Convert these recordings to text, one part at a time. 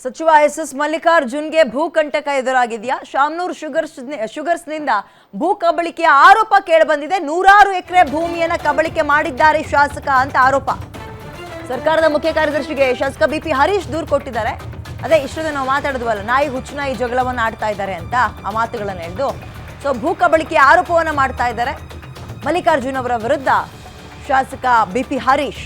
ಸಚಿವ ಎಸ್ ಮಲ್ಲಿಕಾರ್ಜುನ್ಗೆ ಭೂಕಂಟಕ ಎದುರಾಗಿದೆಯಾ? ಶಾಮನೂರು ಶುಗರ್ಸ್ನಿಂದ ಭೂ ಕಬಳಿಕೆಯ ಆರೋಪ ಕೇಳಿಬಂದಿದೆ. 100 ಎಕರೆ ಭೂಮಿಯನ್ನ ಕಬಳಿಕೆ ಮಾಡಿದ್ದಾರೆ ಶಾಸಕ ಅಂತ ಆರೋಪ. ಸರ್ಕಾರದ ಮುಖ್ಯ ಕಾರ್ಯದರ್ಶಿಗೆ ಶಾಸಕ BP ಹರೀಶ್ ದೂರು ಕೊಟ್ಟಿದ್ದಾರೆ. ಅದೇ ಇಷ್ಟೊಂದು ನಾವು ಮಾತಾಡಿದ್ವಲ್ಲ, ನಾಯಿ ಹುಚ್ಚುನಾಯಿ ಜಗಳವನ್ನು ಆಡ್ತಾ ಇದ್ದಾರೆ ಅಂತ ಆ ಮಾತುಗಳನ್ನು ಹೇಳಿದು. ಸೊ ಭೂ ಕಬಳಿಕೆಯ ಆರೋಪವನ್ನ ಮಾಡ್ತಾ ಇದ್ದಾರೆ ಮಲ್ಲಿಕಾರ್ಜುನ್ ಅವರ ವಿರುದ್ಧ ಶಾಸಕ BP ಹರೀಶ್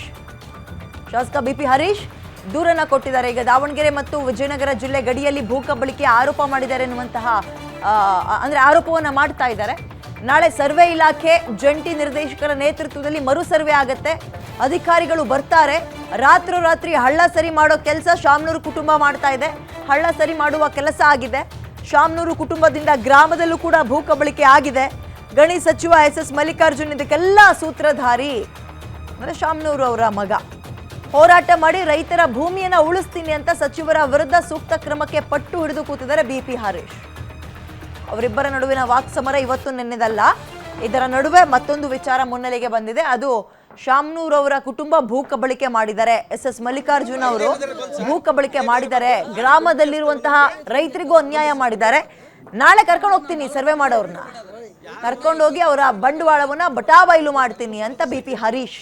ದೂರನ್ನ ಕೊಟ್ಟಿದ್ದಾರೆ. ಈಗ ದಾವಣಗೆರೆ ಮತ್ತು ವಿಜಯನಗರ ಜಿಲ್ಲೆ ಗಡಿಯಲ್ಲಿ ಭೂ ಕಬಳಿಕೆ ಆರೋಪ ಮಾಡಿದ್ದಾರೆ ಎನ್ನುವಂತಹ ಅಂದ್ರೆ ಆರೋಪವನ್ನ ಮಾಡ್ತಾ ಇದ್ದಾರೆ. ನಾಳೆ ಸರ್ವೆ ಇಲಾಖೆ ಜಂಟಿ ನಿರ್ದೇಶಕರ ನೇತೃತ್ವದಲ್ಲಿ ಮರು ಸರ್ವೆ ಆಗುತ್ತೆ. ಅಧಿಕಾರಿಗಳು ಬರ್ತಾರೆ. ರಾತ್ರೋರಾತ್ರಿ ಹಳ್ಳ ಸರಿ ಮಾಡೋ ಕೆಲಸ ಶಾಮನೂರು ಕುಟುಂಬ ಮಾಡ್ತಾ ಇದೆ. ಹಳ್ಳ ಸರಿ ಮಾಡುವ ಕೆಲಸ ಆಗಿದೆ. ಶಾಮನೂರು ಕುಟುಂಬದಿಂದ ಗ್ರಾಮದಲ್ಲೂ ಕೂಡ ಭೂ ಕಬಳಿಕೆ ಆಗಿದೆ. ಗಣಿ ಸಚಿವ ಎಸ್ ಮಲ್ಲಿಕಾರ್ಜುನ್ ಇದಕ್ಕೆಲ್ಲ ಸೂತ್ರಧಾರಿ. ಅಂದ್ರೆ ಶಾಮನೂರು ಅವರ ಮಗ ಹೋರಾಟ ಮಾಡಿ ರೈತರ ಭೂಮಿಯನ್ನ ಉಳಿಸ್ತೀನಿ ಅಂತ ಸಚಿವರ ವಿರುದ್ಧ ಸೂಕ್ತ ಕ್ರಮಕ್ಕೆ ಪಟ್ಟು ಹಿಡಿದು ಕೂತಿದ್ದಾರೆ BP ಹರೀಶ್. ಅವರಿಬ್ಬರ ನಡುವಿನ ವಾಕ್ಸಮರ ಇವತ್ತು ನಿನ್ನೆದಲ್ಲ. ಇದರ ನಡುವೆ ಮತ್ತೊಂದು ವಿಚಾರ ಮುನ್ನೆಲೆಗೆ ಬಂದಿದೆ. ಅದು ಶಾಮನೂರ್ ಅವರ ಕುಟುಂಬ ಭೂ ಕಬಳಿಕೆ ಮಾಡಿದ್ದಾರೆ. ಎಸ್ ಮಲ್ಲಿಕಾರ್ಜುನ್ ಅವರು ಭೂ ಕಬಳಿಕೆ ಮಾಡಿದ್ದಾರೆ. ಗ್ರಾಮದಲ್ಲಿರುವಂತಹ ರೈತರಿಗೂ ಅನ್ಯಾಯ ಮಾಡಿದ್ದಾರೆ. ನಾಳೆ ಕರ್ಕೊಂಡು ಹೋಗ್ತೀನಿ ಸರ್ವೆ ಮಾಡೋರ್ನ, ಕರ್ಕೊಂಡೋಗಿ ಅವರ ಬಂಡವಾಳವನ್ನ ಬಟಾಬೈಲು ಮಾಡ್ತೀನಿ ಅಂತ BP ಹರೀಶ್.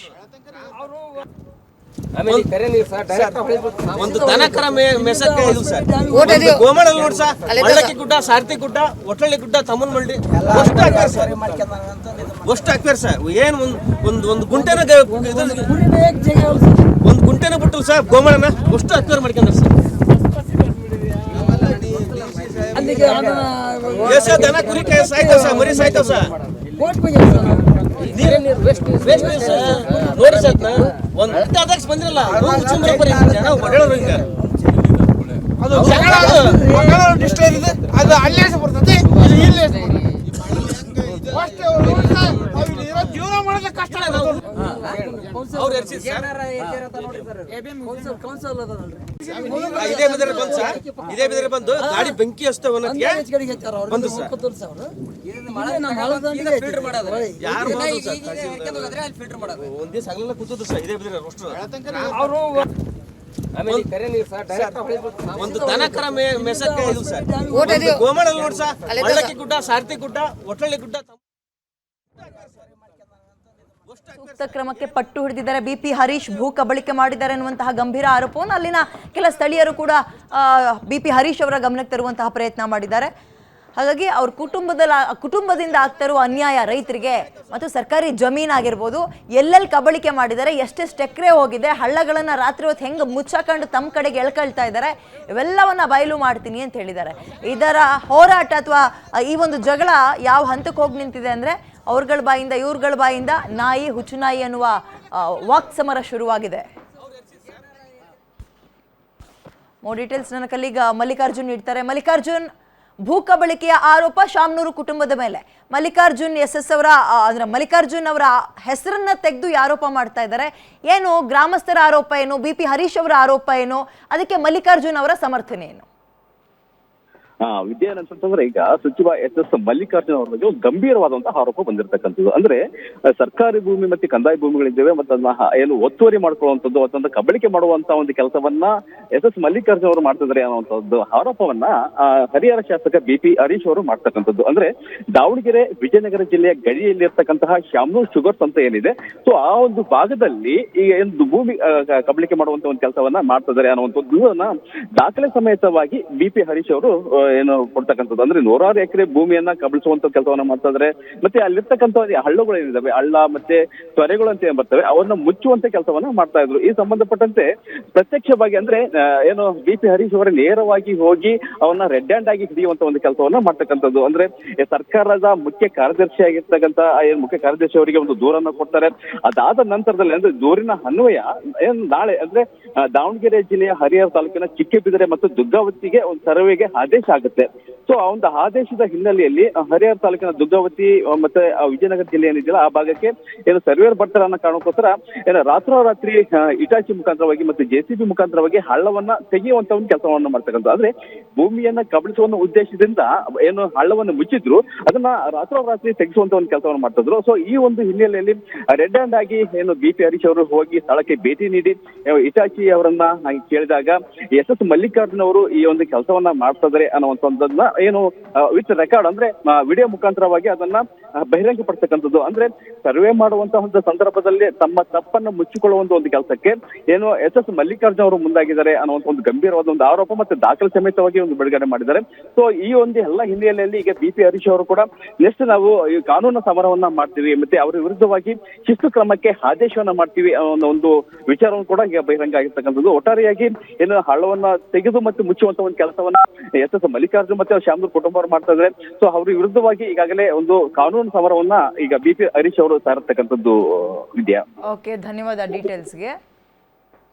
ಒಂದು ದನಕರ ಮೇಸಕ್ಕೆ ಇದು ಸರ್, ಗೋಮಾಳ ನೋಡ್ ಸರ್, ಮಳ್ಳಕ್ಕಿ ಗುಡ್ಡ, ಸಾರಥಿ ಗುಡ್ಡ, ಒಟ್ಟಳ್ಳಿ ಗುಡ್ಡ, ತಮ್ಮನಮಳ್ಳಿ ಅಷ್ಟು ಹಾಕ್ಯಾರ ಸರ್. ಅಷ್ಟು ಹಾಕ್ಯಾರ ಸರ್. ಏನ್ ಒಂದು ಗುಂಟೆನ ಬಿಟ್ಟು ಸರ್ ಗೋಮಾಳನ ಅಷ್ಟು ಹಾಕ್ಯಾರ ಮಾಡ್ಕೊಂಡ್ರ ಸರ್. ದನ ಕುರಿ ಸಾಯ್ತಾವ ಸರ್, ಮರಿ ಸಾಯ್ತಾವ ಸರ್. ನೋಡಿ ಸರ್, ಒಂದ್ ಅಧ್ಯಕ್ಷ ಬಂದಿರಲ್ಲ ಜನ ಹೊಡೆಯೋರು ಹಿಂಗ ಅದು ಅಲ್ಲೇ ಬರ್ತದೆ. ಜೀವನ ಮಾಡೋದ ಕಷ್ಟ. ಇದೇ ಬೆದರಿ ಬಂದು ಗಾಡಿ ಬೆಂಕಿ ಹಚ್ತೇವೆ ಬಂದು ಸರ್. ಯಾರು ಒಂದ್ ದಿವಸ ಹಗಲೆಲ್ಲ ಕೂತದ್ದು ಸರ್. ಇದೇ ಬೆದರಿ ಒಂದು ದನಕರ ಮೇಸಕ್ಕೆ ಇದು ಸರ್, ಗೋಮಾಳ ನೋಡ್ ಸರ್, ಮಳ್ಳಕ್ಕಿ ಗುಡ್ಡ, ಸಾರಥಿ ಗುಡ್ಡ, ಒಟ್ಟಳ್ಳಿ ಗುಡ್ಡ. ಸೂಕ್ತ ಕ್ರಮಕ್ಕೆ ಪಟ್ಟು ಹಿಡಿದಿದ್ದಾರೆ BP ಹರೀಶ್. ಭೂ ಕಬಳಿಕೆ ಮಾಡಿದ್ದಾರೆ ಎನ್ನುವಂತಹ ಗಂಭೀರ ಆರೋಪವನ್ನು ಅಲ್ಲಿನ ಕೆಲ ಸ್ಥಳೀಯರು ಕೂಡ BP ಹರೀಶ್ ಅವರ ಗಮನಕ್ಕೆ ತರುವಂತಹ ಪ್ರಯತ್ನ ಮಾಡಿದ್ದಾರೆ. ಹಾಗಾಗಿ ಅವ್ರ ಕುಟುಂಬದಿಂದ ಆಗ್ತಾ ಇರುವ ಅನ್ಯಾಯ ರೈತರಿಗೆ ಮತ್ತು ಸರ್ಕಾರಿ ಜಮೀನಾಗಿರ್ಬೋದು, ಎಲ್ಲೆಲ್ಲಿ ಕಬಳಿಕೆ ಮಾಡಿದ್ದಾರೆ, ಎಷ್ಟೆಷ್ಟು ಎಕರೆ ಹೋಗಿದೆ, ಹಳ್ಳಗಳನ್ನು ರಾತ್ರಿ ಹೊತ್ತು ಹೆಂಗೆ ಮುಚ್ಚಾಕೊಂಡು ತಮ್ಮ ಕಡೆಗೆ ಎಳ್ಕೊಳ್ತಾ ಇದ್ದಾರೆ, ಇವೆಲ್ಲವನ್ನ ಬಯಲು ಮಾಡ್ತೀನಿ ಅಂತ ಹೇಳಿದ್ದಾರೆ. ಇದರ ಹೋರಾಟ ಅಥವಾ ಈ ಒಂದು ಜಗಳ ಯಾವ ಹಂತಕ್ಕೆ ಹೋಗಿ ನಿಂತಿದೆ ಅಂದರೆ, ಅವ್ರಗಳ ಬಾಯಿಂದ ಇವ್ರಗಳ ಬಾಯಿಂದ ನಾಯಿ ಹುಚ್ಚುನಾಯಿ ಅನ್ನುವ ವಾಕ್ಸಮರ ಶುರುವಾಗಿದೆ. ಮೋರ್ ಡೀಟೇಲ್ಸ್ ನನ್ನ ಕಲೀಗ ಮಲ್ಲಿಕಾರ್ಜುನ್ ನೀಡ್ತಾರೆ. ಮಲ್ಲಿಕಾರ್ಜುನ್, ಭೂ ಕಬಳಿಕೆಯ ಆರೋಪ ಶಾಮನೂರು ಕುಟುಂಬದ ಮೇಲೆ ಮಲ್ಲಿಕಾರ್ಜುನ್ ಅವರ ಹೆಸರನ್ನ ತೆಗೆದು ಆರೋಪ ಮಾಡ್ತಾ ಇದ್ದಾರೆ. ಏನು ಗ್ರಾಮಸ್ಥರ ಆರೋಪ ಏನು, BP ಹರೀಶ್ ಅವರ ಆರೋಪ ಏನು, ಅದಕ್ಕೆ ಮಲ್ಲಿಕಾರ್ಜುನ್ ಅವರ ಸಮರ್ಥನೆ ಏನು? ವಿದ್ಯಾನಂತಂದ್ರೆ ಈಗ ಸಚಿವ ಎಸ್ ಮಲ್ಲಿಕಾರ್ಜುನ್ ಅವರ ಬಗ್ಗೆ ಗಂಭೀರವಾದಂತಹ ಆರೋಪ ಬಂದಿರತಕ್ಕಂಥದ್ದು. ಅಂದ್ರೆ ಸರ್ಕಾರಿ ಭೂಮಿ ಮತ್ತೆ ಕಂದಾಯ ಭೂಮಿಗಳಿದ್ದೇವೆ ಮತ್ತೆ ಅದನ್ನ ಏನು ಒತ್ತುವರಿ ಮಾಡ್ಕೊಳ್ಳುವಂಥದ್ದು ಅಥವಾ ಕಬಳಿಕೆ ಮಾಡುವಂತಹ ಒಂದು ಕೆಲಸವನ್ನ ಎಸ್ ಮಲ್ಲಿಕಾರ್ಜುನ್ ಅವರು ಮಾಡ್ತಿದ್ದಾರೆ ಅನ್ನುವಂಥದ್ದು ಆರೋಪವನ್ನ ಹರಿಹರ ಶಾಸಕ BP ಹರೀಶ್ ಅವರು ಮಾಡ್ತಕ್ಕಂಥದ್ದು. ಅಂದ್ರೆ ದಾವಣಗೆರೆ ವಿಜಯನಗರ ಜಿಲ್ಲೆಯ ಗಡಿಯಲ್ಲಿರ್ತಕ್ಕಂತಹ ಶಾಮನೂರ್ ಶುಗರ್ಸ್ ಅಂತ ಏನಿದೆ, ಸೊ ಆ ಒಂದು ಭಾಗದಲ್ಲಿ ಈ ಒಂದು ಭೂಮಿ ಕಬಳಿಕೆ ಮಾಡುವಂತ ಒಂದು ಕೆಲಸವನ್ನ ಮಾಡ್ತಿದ್ದಾರೆ ಅನ್ನುವಂಥದ್ದು ದಾಖಲೆ ಸಮೇತವಾಗಿ BP ಹರೀಶ್ ಅವರು ಏನು ಕೊಡ್ತಕ್ಕಂಥದ್ದು. ಅಂದ್ರೆ 100 ಎಕರೆ ಭೂಮಿಯನ್ನ ಕಬಳಿಸುವಂತ ಕೆಲಸವನ್ನ ಮಾಡ್ತಾ ಇದ್ದಾರೆ. ಮತ್ತೆ ಅಲ್ಲಿರ್ತಕ್ಕಂಥ ಹಳ್ಳಗಳು ಏನಿದಾವೆ, ಹಳ್ಳ ಮತ್ತೆ ತೊರೆಗಳು ಅಂತ ಏನ್ ಬರ್ತವೆ, ಅವನ್ನ ಮುಚ್ಚುವಂತ ಕೆಲಸವನ್ನ ಮಾಡ್ತಾ ಇದ್ರು. ಈ ಸಂಬಂಧಪಟ್ಟಂತೆ ಪ್ರತ್ಯಕ್ಷವಾಗಿ ಅಂದ್ರೆ ಏನು BP ಹರೀಶ್ ಅವರ ನೇರವಾಗಿ ಹೋಗಿ ಅವನ್ನ ರೆಡ್ ಹ್ಯಾಂಡ್ ಆಗಿ ಹಿಡಿಯುವಂತ ಒಂದು ಕೆಲಸವನ್ನ ಮಾಡ್ತಕ್ಕಂಥದ್ದು. ಅಂದ್ರೆ ಸರ್ಕಾರದ ಮುಖ್ಯ ಕಾರ್ಯದರ್ಶಿ ಆಗಿರ್ತಕ್ಕಂಥ ಮುಖ್ಯ ಕಾರ್ಯದರ್ಶಿ ಅವರಿಗೆ ಒಂದು ದೂರನ್ನ ಕೊಡ್ತಾರೆ. ಅದಾದ ನಂತರದಲ್ಲಿ ಅಂದ್ರೆ ದೂರಿನ ಅನ್ವಯ ಏನ್ ನಾಳೆ ಅಂದ್ರೆ ದಾವಣಗೆರೆ ಜಿಲ್ಲೆಯ ಹರಿಹರ ತಾಲೂಕಿನ ಚಿಕ್ಕಬಿದರೆ ಮತ್ತು ದುರ್ಗಾವತಿಗೆ ಒಂದು ಸರ್ವೆಗೆ ಆದೇಶ ಆಗುತ್ತೆ. ಸೊ ಆ ಒಂದು ಆದೇಶದ ಹಿನ್ನೆಲೆಯಲ್ಲಿ ಹರಿಹರ ತಾಲೂಕಿನ ದುರ್ಗಾವತಿ ಮತ್ತೆ ವಿಜಯನಗರ ಜಿಲ್ಲೆ ಏನಿದೆಯಲ್ಲ ಆ ಭಾಗಕ್ಕೆ ಏನು ಸರ್ವೇರ್ ಬರ್ತಾರೆ ಅನ್ನೋ ಕಾರಣಕ್ಕೋಸ್ಕರ ಏನು ರಾತ್ರೋರಾತ್ರಿ ಇಟಾಚಿ ಮುಖಾಂತರವಾಗಿ ಮತ್ತೆ JCB ಮುಖಾಂತರವಾಗಿ ಹಳ್ಳವನ್ನ ತೆಗೆಯುವಂತ ಒಂದು ಕೆಲಸವನ್ನ ಮಾಡ್ತಕ್ಕಂಥ ಆದ್ರೆ ಭೂಮಿಯನ್ನ ಕಬಳಿಸುವ ಉದ್ದೇಶದಿಂದ ಏನು ಹಳ್ಳವನ್ನು ಮುಚ್ಚಿದ್ರು ಅದನ್ನ ರಾತ್ರೋರಾತ್ರಿ ತೆಗೆಸುವಂತ ಒಂದು ಕೆಲಸವನ್ನು ಮಾಡ್ತಿದ್ರು. ಸೊ ಈ ಒಂದು ಹಿನ್ನೆಲೆಯಲ್ಲಿ ರೆಡ್ ಹ್ಯಾಂಡ್ ಆಗಿ ಏನು BP ಹರೀಶ್ ಅವರು ಹೋಗಿ ಸ್ಥಳಕ್ಕೆ ಭೇಟಿ ನೀಡಿ ಇಟಾಚಿ ಅವರನ್ನ ಕೇಳಿದಾಗ SS ಮಲ್ಲಿಕಾರ್ಜುನ್ ಅವರು ಈ ಒಂದು ಕೆಲಸವನ್ನ ಮಾಡ್ತಾ ಇದಾರೆ ಅನ್ನುವಂಥದ್ದನ್ನ ಏನು ವಿತ್ ರೆಕಾರ್ಡ್ ಅಂದ್ರೆ ವಿಡಿಯೋ ಮುಖಾಂತರವಾಗಿ ಅದನ್ನ ಬಹಿರಂಗಪಡಿಸ್ತಕ್ಕಂಥದ್ದು. ಅಂದ್ರೆ ಸರ್ವೆ ಮಾಡುವಂತಹ ಒಂದು ಸಂದರ್ಭದಲ್ಲಿ ತಮ್ಮ ತಪ್ಪನ್ನು ಮುಚ್ಚಿಕೊಳ್ಳುವಂತ ಒಂದು ಕೆಲಸಕ್ಕೆ ಏನು SS ಮಲ್ಲಿಕಾರ್ಜುನ್ ಅವರು ಮುಂದಾಗಿದ್ದಾರೆ ಅನ್ನುವಂಥ ಒಂದು ಗಂಭೀರವಾದ ಒಂದು ಆರೋಪ ಮತ್ತೆ ದಾಖಲೆ ಸಮೇತವಾಗಿ ಒಂದು ಬಿಡುಗಡೆ ಮಾಡಿದ್ದಾರೆ. ಸೊ ಈ ಒಂದು ಎಲ್ಲ ಹಿನ್ನೆಲೆಯಲ್ಲಿ ಈಗ BP ಹರೀಶ್ ಅವರು ಕೂಡ ನೆಕ್ಸ್ಟ್ ನಾವು ಈ ಕಾನೂನು ಸಮರವನ್ನ ಮಾಡ್ತೀವಿ ಮತ್ತೆ ಅವರ ವಿರುದ್ಧವಾಗಿ ಶಿಸ್ತು ಕ್ರಮಕ್ಕೆ ಆದೇಶವನ್ನ ಮಾಡ್ತೀವಿ ಅನ್ನೋ ಒಂದು ವಿಚಾರವನ್ನು ಕೂಡ ಈಗ ಬಹಿರಂಗ ಆಗಿರ್ತಕ್ಕಂಥದ್ದು. ಒಟ್ಟಾರೆಯಾಗಿ ಏನು ಹಳ್ಳವನ್ನ ತೆಗೆದು ಮತ್ತು ಮುಚ್ಚುವಂತ ಒಂದು ಕೆಲಸವನ್ನ SS ಮಲ್ಲಿಕಾರ್ಜುನ್ ಮತ್ತೆ ಶ್ಯಾಮದೂರ್ ಕುಟುಂಬವರು ಮಾಡ್ತಾ ಇದ್ದಾರೆ. ಸೊ ಅವ್ರ ವಿರುದ್ಧವಾಗಿ ಈಗಾಗಲೇ ಒಂದು ಕಾನೂನು ಸಮರವನ್ನ ಈಗ BP ಹರೀಶ್ ಅವರು ಸಾರತಕ್ಕಂಥದ್ದು ವಿದ್ಯಾ. ಓಕೆ, ಧನ್ಯವಾದ ಡೀಟೇಲ್ಸ್ಗೆ.